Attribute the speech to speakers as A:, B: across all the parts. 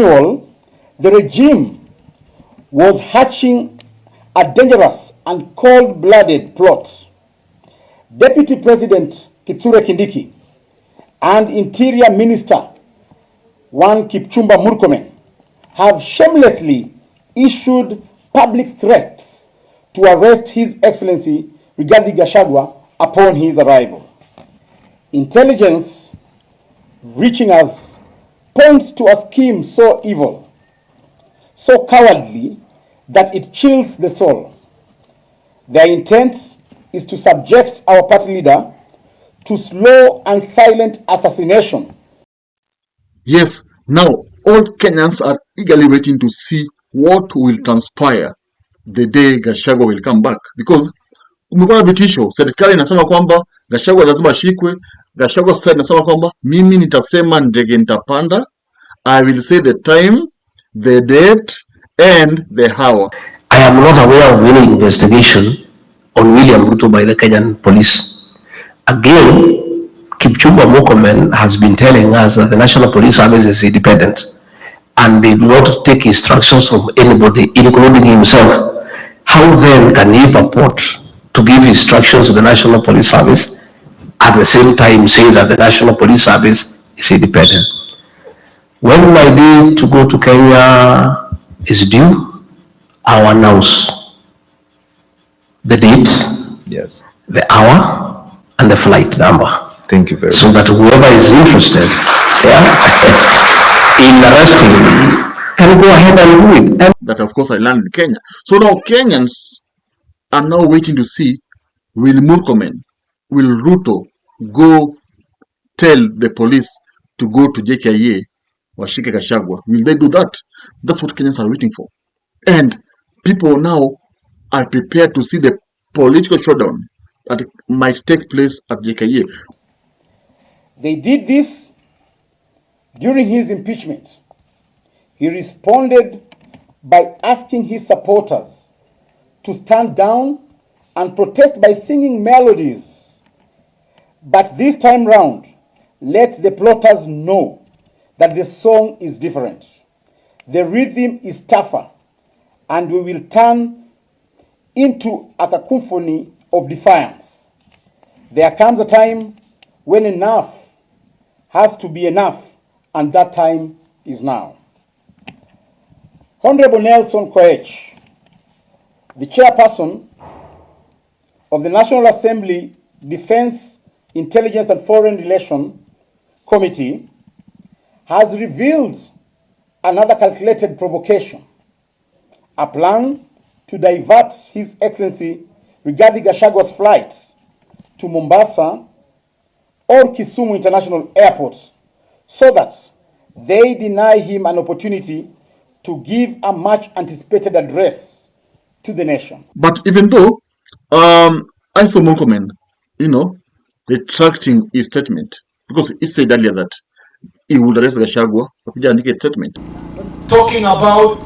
A: renewal, the regime was hatching a dangerous and cold-blooded plot. Deputy President Kithure Kindiki and Interior Minister One Kipchumba Murkomen have shamelessly issued public threats to arrest His Excellency Rigathi Gachagua upon his arrival. Intelligence reaching us points to a scheme so evil, so cowardly, that it chills the soul. Their intent is to subject our party leader to slow and silent assassination.
B: Yes, now all Kenyans are eagerly waiting to see what will transpire the day Gachagua will come back, because umekuwa na vitisho. Serikali inasema kwamba Gachagua lazima ashikwe. Gachagua sasa inasema kwamba mimi nitasema ndege nitapanda. I will say the time, the date and the hour.
C: I am not aware of any investigation on William Ruto by the Kenyan police. Again, Kipchumba Murkomen has been telling us that the National Police Service is independent and they do not take instructions from anybody, including himself. How then can he purport to give instructions to the National Police Service at the same time say that the National Police Service is independent? When my day to go to Kenya is due, I will announce the date,
D: yes,
C: the hour, and the flight number.
D: Thank you very much.
C: So that whoever is interested in arresting can go ahead and do it.
B: That of course I learned in Kenya. So now Kenyans are now waiting to see, will Murkomen, will Ruto go tell the police to go to JKIA washike Gachagua? Will they do that? That's what Kenyans are waiting for. And people now are prepared to see the political showdown that might take place at JKIA.
A: They did this during his impeachment. He responded by asking his supporters to stand down and protest by singing melodies. But this time round, let the plotters know that the song is different. The rhythm is tougher, and we will turn into a cacophony of defiance. There comes a time when enough has to be enough, and that time is now. Honorable Nelson Koech, the chairperson of the National Assembly Defense, Intelligence and Foreign Relations Committee, has revealed another calculated provocation, a plan to divert His Excellency Rigathi Gachagua's flight to Mombasa or Kisumu International Airports so that they deny him an opportunity to give a much anticipated address to the nation.
B: But even though I saw Murkomen, retracting his statement, because he said earlier that he would arrest Gachagua, a statement.
E: Talking about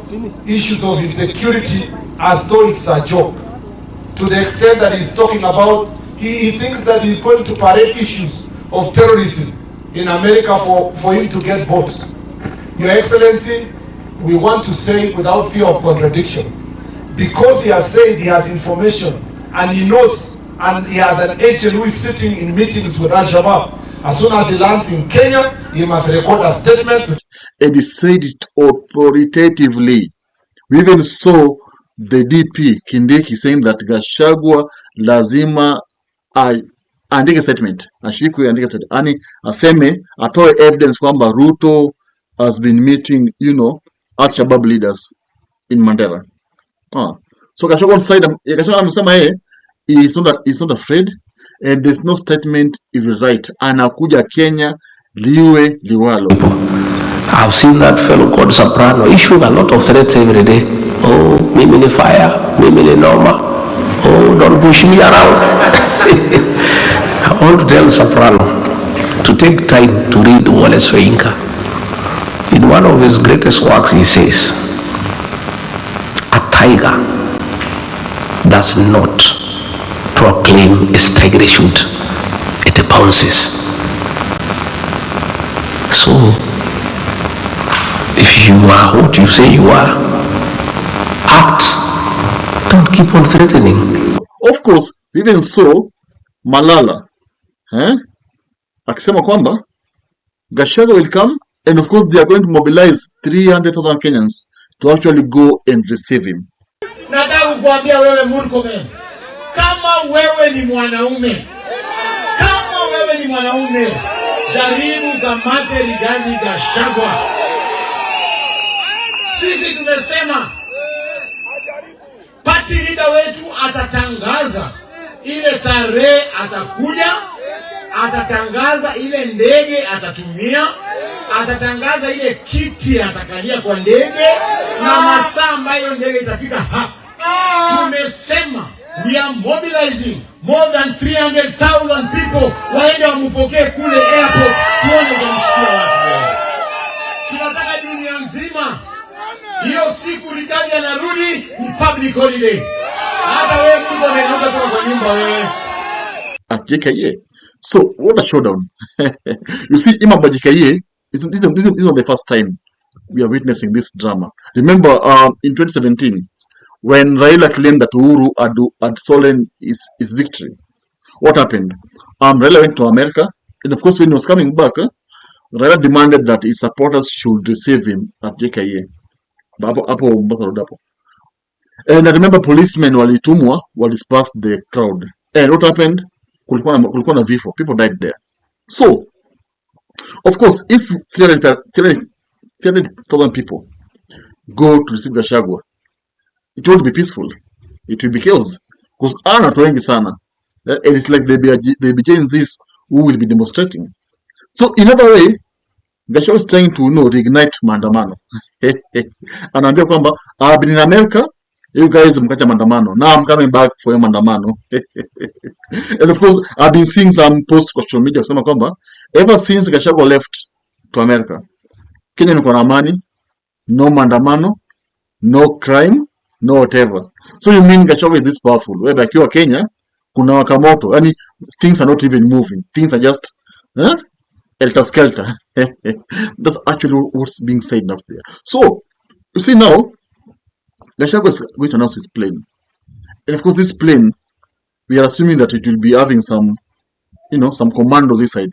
E: issues of insecurity as though it's a joke, to the extent that he's talking about, he thinks that he's going to parade issues of terrorism in America for him to get votes. Your Excellency, we want to say without fear of contradiction, because he has said he has information and he knows and he has an agent who is sitting in meetings with Al-Shabaab. As soon as he lands in Kenya, he must record a statement.
B: And he said it authoritatively. We even saw the DP Kindiki saying that Gachagua lazima andike statement, ashikwe andike statement, ani aseme atoe evidence kwamba Ruto has been meeting Al-Shabaab leaders in Mandera. So Gachagua on side, Gachagua amesema he's not afraid, and there's no statement if he's right. Anakuja Kenya liwe liwalo.
C: I've seen that fellow called Soprano issuing a lot of threats every day. Oh, mimi ni fire, mimi ni norma. Oh, don't push me around. I want to tell Soprano to take time to read Wallace Soyinka. In one of his greatest works, he says, a tiger does not proclaim its tiger shoot, it bounces. So, if you are what you say you are. Act. Don't keep on threatening.
B: Of course, even so, Malala, akisema kwamba Gachagua will come, and of course they are going to mobilize 300,000 Kenyans to actually go and receive him.
E: Nataka kukuambia wewe Murkomen, kama wewe ni mwanaume, jaribu kamate Rigathi Gachagua. Sisi tumesema party leader wetu atatangaza ile tarehe atakuja, atatangaza ile ndege atatumia, atatangaza ile kiti atakalia kwa ndege na masaa ambayo ndege itafika hapa. Tumesema we are mobilizing more than 300,000 people waende wampokee kule airport, tuone jamshikia watu. Tunataka dunia nzima hiyo siku Rigathi anarudi ni public holiday. Hata wewe mtu anaenda kutoka kwa nyumba wewe.
B: At JKA. So, what a showdown. You see, Imam JKA, this is not the first time we are witnessing this drama. Remember, in 2017, when Raila claimed that Uhuru had stolen his victory, what happened? Raila went to America, and of course, when he was coming back, Raila demanded that his supporters should receive him at JKA. And I remember policemen walitumwa, dispersed the crowd. And what happened? Kulikuwa na vifo. People died there. So, of course, if 300,000 people go to receive Gachagua, it won't be peaceful. It will be chaos. Because watu wengi sana. And it's like they be Gen Zs who will be demonstrating. So, in other way, Gachagua is trying to reignite maandamano. Anaambia kwamba I've been in America, you guys mkacha maandamano. Now I'm coming back for your maandamano. And of course, I've been seeing some posts kwa social media kusema kwamba ever since Gachagua left to America, Kenya imekuwa na amani, no maandamano, no crime, no whatever. So you mean Gachagua is this powerful? Whereby akiwa Kenya, kuna wakamoto. Yani, things are not even moving. Things are just elter-skelter. That's actually what's being said up there. So, you see now, Gachagua is going to announce his plane. And of course, this plane, we are assuming that it will be having some, some commandos inside.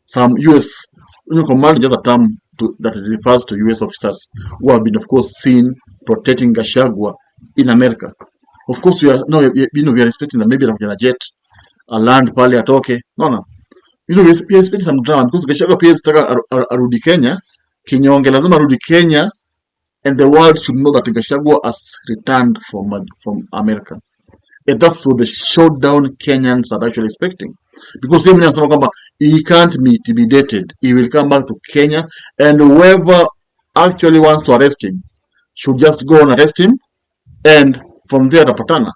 B: Some US, command is just a term that refers to US officers who have been, of course, seen protecting Gachagua in America. Of course, we are expecting that maybe a jet, a land pale atoke. No. We are expecting some drama because Gachagua pia arudi Kenya, kinyonge lazima arudi Kenya, and the world should know that Gachagua has returned from America. And that's what the showdown Kenyans are actually expecting. Because he can't be intimidated. He will come back to Kenya, and whoever actually wants to arrest him should just go and arrest him, and from there tapatana.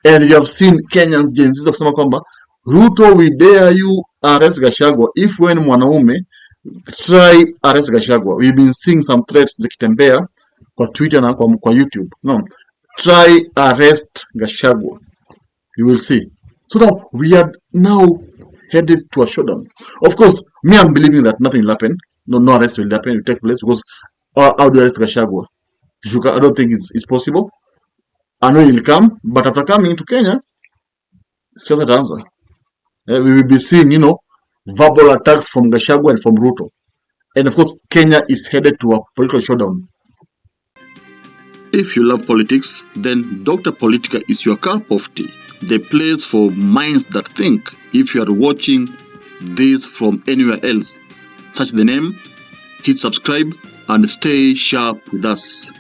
B: And you have seen Kenyans Gen Z kusema kwamba Ruto, we dare you arrest Gachagua. If when mwanaume try arrest Gachagua. We've been seeing some threats zikitembea kwa Twitter na kwa YouTube. No, try arrest Gachagua. You will see. So now we are headed to a showdown. Of course, me, I'm believing that nothing will happen. No arrest will happen. It will take place because how do you arrest Gachagua? I don't think it's possible. I know he'll come, but after coming to Kenya, it's just an answer. We will be seeing, verbal attacks from Gachagua and from Ruto. And of course, Kenya is headed to a political showdown. If you love politics, then Dr. Politica is your cup of tea. The place for minds that think. If you are watching this from anywhere else, search the name, hit subscribe, and stay sharp with us.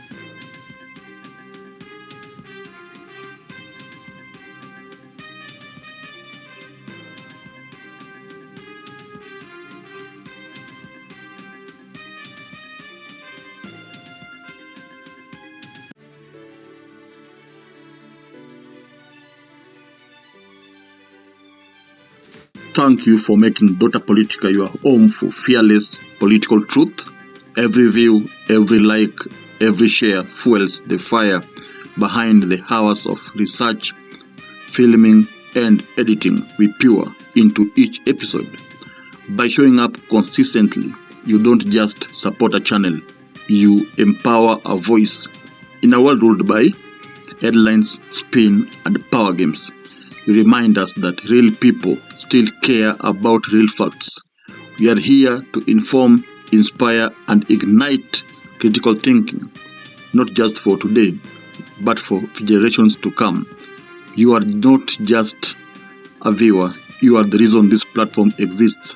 B: Thank you for making Dr. Politica your home for fearless political truth. Every view, every like, every share fuels the fire behind the hours of research, filming, and editing we pour into each episode. By showing up consistently, you don't just support a channel, you empower a voice. In a world ruled by headlines, spin, and power games, you remind us that real people still care about real facts. We are here to inform, inspire, and ignite critical thinking, not just for today, but for generations to come. You are not just a viewer, you are the reason this platform exists.